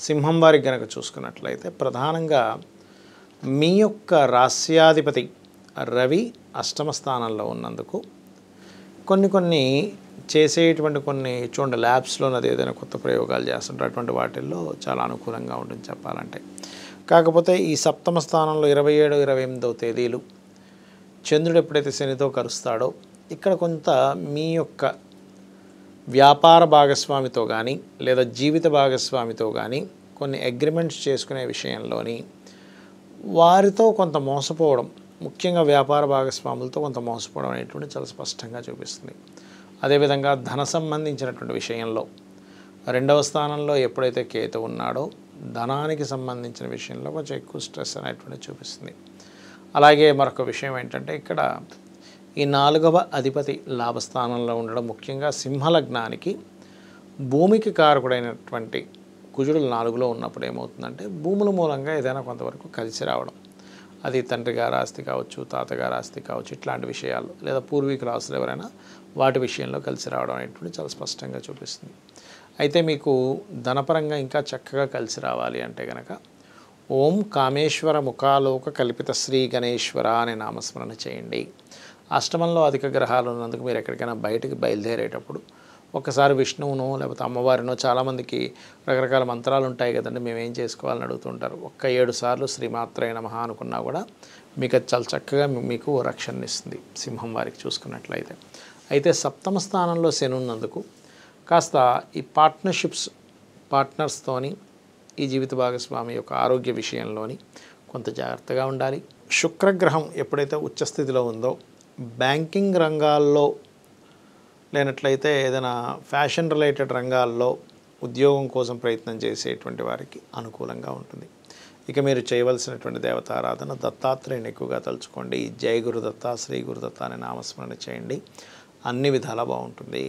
సింహం వారికి గనక చూసుకున్నట్లయితే ప్రధానంగా మీ యొక్క రాస్యాధిపతి రవి అష్టమ స్థానంలో ఉన్నందుకు కొన్ని చేసేటువంటి చూడండి ల్యాబ్స్లో అది ఏదైనా కొత్త ప్రయోగాలు చేస్తుంటారు, అటువంటి వాటిల్లో చాలా అనుకూలంగా ఉంటుంది చెప్పాలంటే. కాకపోతే ఈ సప్తమ స్థానంలో 27, 28వ తేదీలు చంద్రుడు ఎప్పుడైతే శనితో కలుస్తాడో ఇక్కడ కొంత మీ యొక్క వ్యాపార భాగస్వామితో కానీ లేదా జీవిత భాగస్వామితో కానీ కొన్ని అగ్రిమెంట్స్ చేసుకునే విషయంలోని వారితో కొంత మోసపోవడం, ముఖ్యంగా వ్యాపార భాగస్వాములతో కొంత మోసపోవడం అనేటువంటి చాలా స్పష్టంగా చూపిస్తుంది. అదేవిధంగా ధన సంబంధించినటువంటి విషయంలో 2వ స్థానంలో ఎప్పుడైతే కేతు ఉన్నాడో ధనానికి సంబంధించిన విషయంలో కొంచెం ఎక్కువ స్ట్రెస్ అనేటువంటిది చూపిస్తుంది. అలాగే మరొక విషయం ఏంటంటే ఇక్కడ ఈ 4వ అధిపతి లాభస్థానంలో ఉండడం, ముఖ్యంగా సింహలగ్నానికి భూమికి కారకుడైనటువంటి కుజుడు 4లో ఉన్నప్పుడు ఏమవుతుందంటే భూముల మూలంగా ఏదైనా కొంతవరకు కలిసి రావడం, అది తండ్రి గారి ఆస్తి కావచ్చు, తాతగారి ఆస్తి కావచ్చు, ఇట్లాంటి విషయాలు లేదా పూర్వీకుల ఆస్తులు ఎవరైనా వాటి విషయంలో కలిసి రావడం అనేటువంటి చాలా స్పష్టంగా చూపిస్తుంది. అయితే మీకు ధనపరంగా ఇంకా చక్కగా కలిసి రావాలి అంటే కనుక ఓం కామేశ్వర ముఖాలోక కల్పిత శ్రీ గణేశ్వర అనే నామస్మరణ చేయండి. అష్టమంలో అధిక గ్రహాలు ఉన్నందుకు మీరు ఎక్కడికైనా బయటికి బయలుదేరేటప్పుడు ఒక్కసారి విష్ణువునో లేకపోతే అమ్మవారినో, చాలామందికి రకరకాల మంత్రాలు ఉంటాయి కదండి, మేమేం చేసుకోవాలని అడుగుతుంటారు. 7 సార్లు శ్రీమాత్రే నమః అనుకున్నా కూడా మీకు అది చాలా చక్కగా మీకు రక్షణ ఇస్తుంది సింహం వారికి చూసుకున్నట్లయితే. అయితే సప్తమ స్థానంలో శని ఉన్నందుకు కాస్త ఈ పార్ట్నర్స్తోని ఈ జీవిత భాగస్వామి యొక్క ఆరోగ్య విషయంలోని కొంత జాగ్రత్తగా ఉండాలి. శుక్రగ్రహం ఎప్పుడైతే ఉచ్చస్థితిలో ఉందో బ్యాంకింగ్ రంగాల్లో లేనట్లయితే ఏదైనా ఫ్యాషన్ రిలేటెడ్ రంగాల్లో ఉద్యోగం కోసం ప్రయత్నం చేసేటువంటి వారికి అనుకూలంగా ఉంటుంది. ఇక మీరు చేయవలసినటువంటి దేవతారాధన దత్తాత్రేయుని ఎక్కువగా తలుచుకోండి. జై గురుదత్త, శ్రీ గురుదత్త అనే నామస్మరణ చేయండి, అన్ని విధాలా బాగుంటుంది.